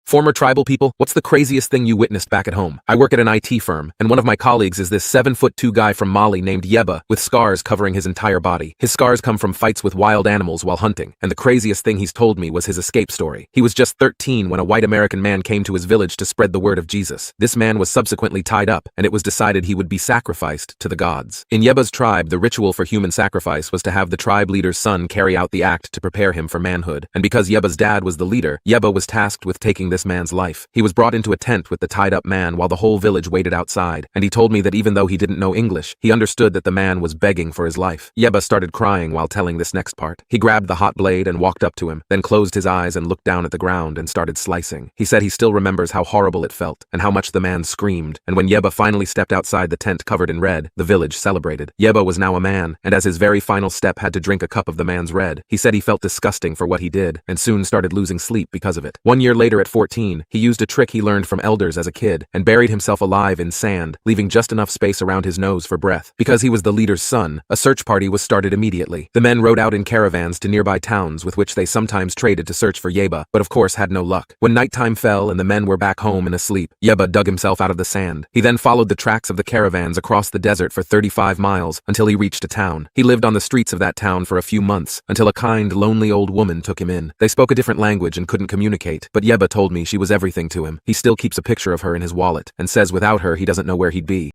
Former tribal people, what's the craziest thing you witnessed back at home? I work at an IT firm, and one of my colleagues is this 7'2" guy from Mali named Yeba, with scars covering his entire body. His scars come from fights with wild animals while hunting, and the craziest thing he's told me was his escape story. He was just 13 when a white American man came to his village to spread the word of Jesus. This man was subsequently tied up, and it was decided he would be sacrificed to the gods. In Yeba's tribe, the ritual for human sacrifice was to have the tribe leader's son carry out the act to prepare him for manhood, and because Yeba's dad was the leader, Yeba was tasked with taking this man's life. He was brought into a tent with the tied-up man while the whole village waited outside, and he told me that even though he didn't know English, he understood that the man was begging for his life. Yeba started crying while telling this next part. He grabbed the hot blade and walked up to him, then closed his eyes and looked down at the ground and started slicing. He said he still remembers how horrible it felt, and how much the man screamed, and when Yeba finally stepped outside the tent covered in red, the village celebrated. Yeba was now a man, and as his very final step had to drink a cup of the man's red, he said he felt disgusting for what he did, and soon started losing sleep because of it. 1 year later at 14, he used a trick he learned from elders as a kid, and buried himself alive in sand, leaving just enough space around his nose for breath. Because he was the leader's son, a search party was started immediately. The men rode out in caravans to nearby towns with which they sometimes traded to search for Yeba, but of course had no luck. When nighttime fell and the men were back home and asleep, Yeba dug himself out of the sand. He then followed the tracks of the caravans across the desert for 35 miles until he reached a town. He lived on the streets of that town for a few months until a kind, lonely old woman took him in. They spoke a different language and couldn't communicate, but Yeba told me she was everything to him. He still keeps a picture of her in his wallet and says without her he doesn't know where he'd be.